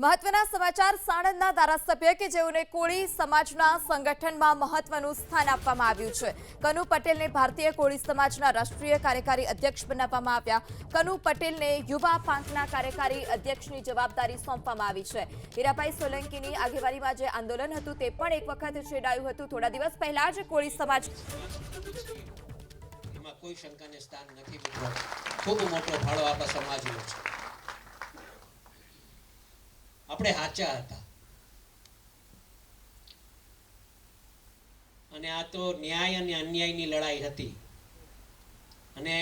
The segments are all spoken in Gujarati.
મહત્વના સમાચાર સાણંદના ધારાસભ્ય કે જેઓને કોળી સમાજના સંગઠનમાં મહત્વનું સ્થાન આપવામાં આવ્યું છે. કનુ પટેલને ભારતીય કોળી સમાજના રાષ્ટ્રીય કાર્યકારી અધ્યક્ષ બનાવવામાં આવ્યા. કનુ પટેલને યુવા પાંખના કાર્યકારી અધ્યક્ષની જવાબદારી સોંપવામાં આવી છે. હીરાભાઈ સોલંકીની આગેવાનીમાં જે આંદોલન હતું તે પણ એક વખત છેડાયું હતું. થોડા દિવસ પહેલા જ કોળી સમાજ એમાં કોઈ શંકાને સ્થાન નથી મિત્રો. ખૂબ મોટો ફાળો આપણા સમાજનો છે. આપણે સાચા હતા અને આ તો ન્યાય અને અન્યાયની લડાઈ હતી અને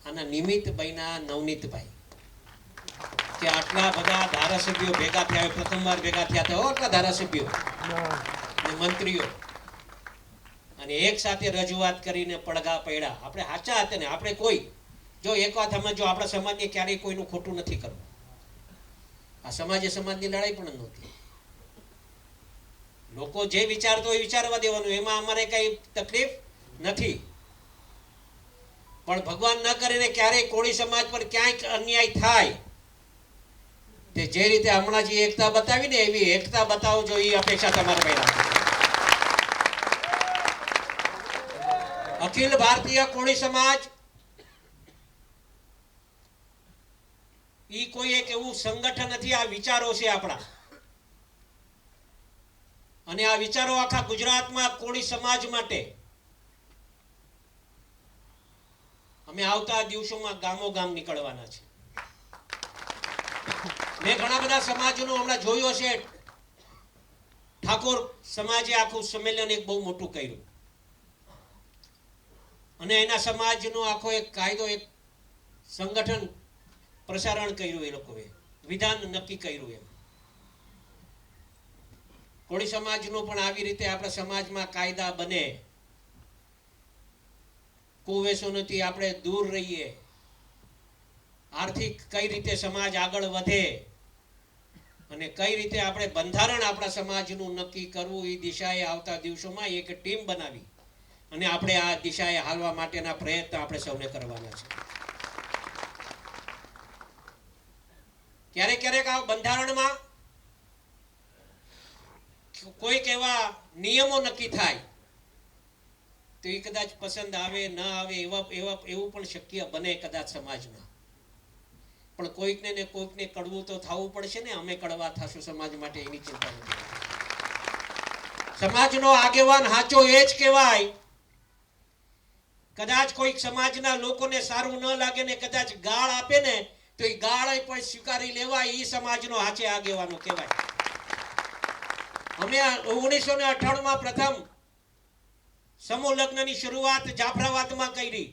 આના નિમિત્ત બન્યા નવનીતભાઈ કે આટલા બધા ધારાસભ્યો ભેગા થયા, પ્રથમવાર ભેગા થયા હતા આટલા ધારાસભ્યો અને મંત્રીઓ અને એક સાથે રજૂઆત કરીને પડઘા પડ્યા. આપણે સાચા હતા ને. આપણે કોઈ જો એક વાત સમજો, આપણા સમાજને ક્યારેય કોઈનું ખોટું નથી કરવું. આ સમાજે સમાજની લડાઈ પણ નહોતી. લોકો જે વિચારતો હોય વિચારવા દેવાનું, એમાં અમારે કઈ તકલીફ નથી. પણ ભગવાન ન કરીને ક્યારેય કોળી સમાજ પર ક્યાંક અન્યાય થાય તે જે રીતે હમણાં જે એકતા બતાવી ને એવી એકતા બતાવજો, એ અપેક્ષા તમારે પહેલા. અખિલ ભારતીય કોળી સમાજ ઈ કોઈ એક એવું સંગઠન નથી. આ વિચારો છે આપણા અને આ વિચારો આખા ગુજરાતમાં કોળી સમાજ માટે અમે આવતા દિવસોમાં ગામો ગામ નીકળવાના છે. મેં ઘણા બધા સમાજોનું હમણાં જોયું હશે. ઠાકોર સમાજે આખું સંમેલન એક બહુ મોટું કર્યું અને એના સમાજનો આખો એક કાયદો, એક સંગઠન પ્રસારણ કર્યું. એ લોકોએ વિધાન નક્કી કર્યું. એમ કોળી સમાજનું પણ આવી રીતે આપણા સમાજમાં કાયદા બને, કુવેસોથી આપણે દૂર રહીએ, આર્થિક કઈ રીતે સમાજ આગળ વધે અને કઈ રીતે આપણે બંધારણ આપણા સમાજનું નક્કી કરવું, એ દિશાએ આવતા દિવસોમાં એક ટીમ બનાવી અને આપણે આ દિશાએ હાલવા માટેના પ્રયત્ન આપણે સૌને કરવાના છે. ક્યારેક ક્યારેક આ બંધારણમાં કોઈક એવા નિયમો નક્કી થાય તો એ કદાચ પસંદ આવે ન આવે એવું પણ શક્ય બને કદાચ સમાજમાં. પણ કોઈકને ને કોઈકને કડવું તો થવું પડશે ને. અમે કડવા થશું સમાજ માટે, એની ચિંતા નથી. સમાજનો આગેવાન સાચો એ જ કહેવાય. કદાચ કોઈક સમાજના લોકોને સારું ન લાગે ને કદાચ ગાળ આપે ને તો એ ગાળ પણ સ્વીકારી લેવાય. એ સમાજનો સાચે આગેવાનો કહેવાય. અમે 1998માં પ્રથમ સમૂહ લગ્નની શરૂઆત જાફરાબાદમાં કરી.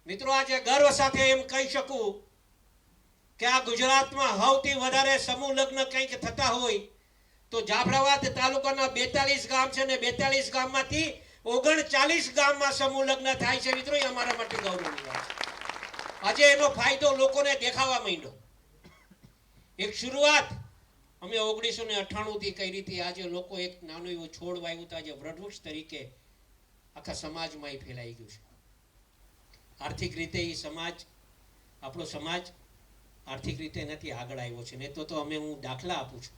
મિત્રો આજે ગર્વ સાથે એમ કહી શકું કે આ ગુજરાતમાં સૌથી વધારે સમૂહ લગ્ન કંઈક થતા હોય તો જાફરાબાદ તાલુકાના 42 ગામ છે ને 42 ગામમાંથી 39 ગામમાં સમૂહ લગ્ન થાય છે. મિત્રો એ અમારા માટે ગૌરવની વાત છે. આજે એનો ફાયદો લોકોને દેખાવા માંડ્યો. એક શરૂઆત અમે 1998 થી કરી હતી. આજે લોકો એક નાનું એવું છોડ વાવ્યું હતું, આજે વૃક્ષ તરીકે આખા સમાજમાં એ ફેલાઈ ગયું છે. આર્થિક રીતે એ સમાજ, આપણો સમાજ આર્થિક રીતે નથી આગળ આવ્યો છે. ને તો અમે હું દાખલા આપું છું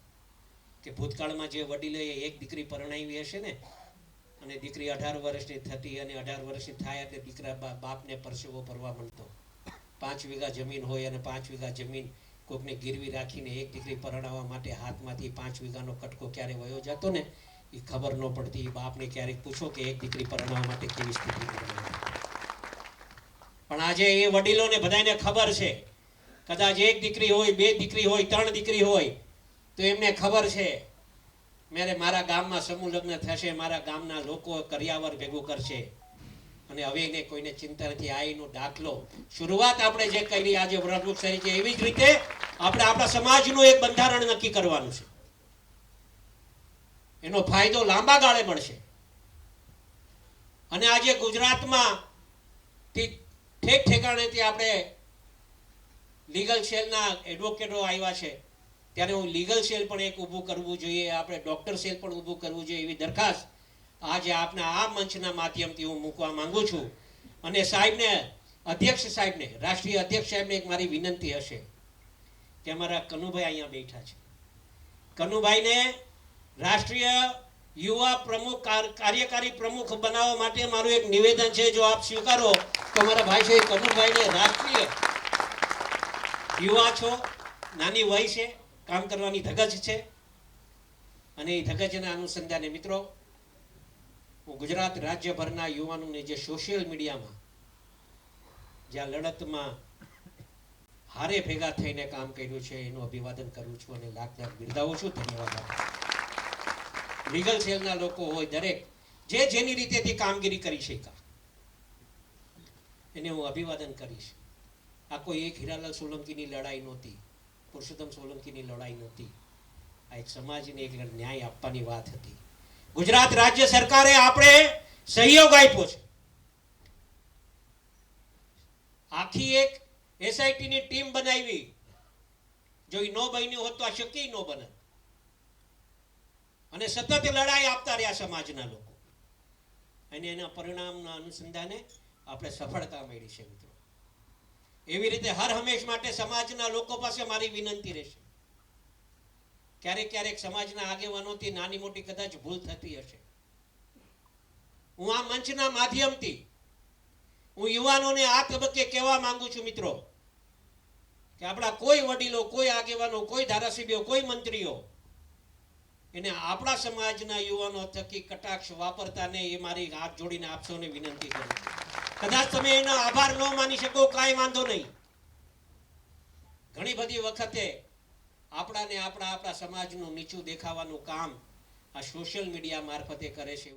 કે ભૂતકાળમાં જે વડીલોએ એક દીકરી પરણાવી હશે ને અને દીકરી 18 વર્ષની થતી અને 18 વર્ષની થાય એટલે દીકરા બાપને પરસેવો ભરવા માંડતો. 5 વીઘા જમીન હોય અને 5 વીઘા જમીન કોઈકને ગીરવી રાખીને એક દીકરી પરણાવવા માટે હાથમાંથી 5 વીઘાનો કટકો ક્યારે વયો જતો ને એ ખબર ન પડતી. બાપને ક્યારેક પૂછો કે એક દીકરી પરણાવવા માટે કેવી સ્થિતિ. પણ આજે એ વડીલોને બધાને ખબર છે. કદાચ એક દીકરી હોય, 2 દીકરી હોય, 3 દીકરી હોય તો એમને ખબર છે મારા ગામમાં સમૂહ લગ્ન થશે, મારા ગામના લોકો કરિયાવર ભેગું કરશે અને હવે એને કોઈને ચિંતા નથી. આ એનો દાખલો શરૂઆત આપણે જે કરી આજે વૃક્ષ તરીકે, એવી જ રીતે આપણે આપણા સમાજનું એક બંધારણ નક્કી કરવાનું છે. એનો ફાયદો લાંબા ગાળે મળશે. અને આજે ગુજરાતમાં ઠેક ઠેકાણેથી આપણે લીગલ સેલના એડવોકેટો આવ્યા છે ત્યારે હું લીગલ સેલ પણ એક ઊભું કરવું જોઈએ, આપણે ડોક્ટર સેલ પણ ઊભું કરવું જોઈએ, એવી દરખાસ્ત આજે આપના આ મંચના માધ્યમથી હું મૂકવા માંગુ છું. અને સાહેબને, અધ્યક્ષ સાહેબને, રાષ્ટ્રીય અધ્યક્ષ સાહેબને એક મારી વિનંતી હશે કે અમારા કનુભાઈ અહીંયા બેઠા છે. કનુભાઈને રાષ્ટ્રીય યુવા પ્રમુખ કાર્યકારી પ્રમુખ બનાવવા માટે મારું એક નિવેદન છે. જો આપ સ્વીકારો તો મારા ભાઈ છે કનુભાઈને રાષ્ટ્રીય યુવા છો, નાની વય છે, કામ કરવાની ધગજ છે, અને એ ધગજના અનુસંધાને મિત્રો હું ગુજરાત રાજ્યભરના યુવાનોને જે સોશિયલ મીડિયામાં જ્યાં લડતમાં હારે ભેગા થઈને કામ કર્યું છે એનું અભિવાદન કરું છું અને લાખ લાખ બિરદાવું છું. ધન્યવાદ આપું. લીગલ સેલના લોકો હોય દરેક જે જેની રીતેથી કામગીરી કરી શક્યા એને હું અભિવાદન કરીશ. આ કોઈ એક હીરાલાલ સોલંકીની લડાઈ નહોતી, પુરુષોત્તમ સોલંકીની લડાઈ નહોતી. આ એક સમાજને એક ન્યાય આપવાની વાત હતી. ગુજરાત રાજ્ય સરકારે આપણે સહયોગ આપ્યો છે. આખી એક એસઆઈટીની ટીમ બનાવી. જો એ ન બન્યું હોત તો આ શક્ય ન બને. અને સતત લડાઈ આપતા રહ્યા સમાજના લોકો, અને એના પરિણામના અનુસંધાને આપણે સફળતા મળી છે. મિત્રો એવી રીતે હર હંમેશ માટે સમાજના લોકો પાસે મારી વિનંતી રહેશે. ક્યારેક ક્યારેક સમાજના આગેવાનોથી નાની મોટી કદાચ ભૂલ થતી હશે. હું આ મંચના માધ્યમથી હું યુવાનોને આ તબક્કે કહેવા માંગુ છું મિત્રો કે આપણા કોઈ વડીલો, કોઈ આગેવાનો, કોઈ ધારાસભ્યો, કોઈ મંત્રીઓ એને આપણા સમાજના યુવાનો થકી કટાક્ષ વાપરતા નહીં. એ મારી હાથ જોડીને આપ સૌને વિનંતી કરું. કદાચ તમે એનો આભાર ન માની શકો, કાંઈ વાંધો નહીં. ઘણી બધી વખતે આપણા સમાજનું નીચું દેખાવાનું કામ આ સોશિયલ મીડિયા મારફતે કરે છે.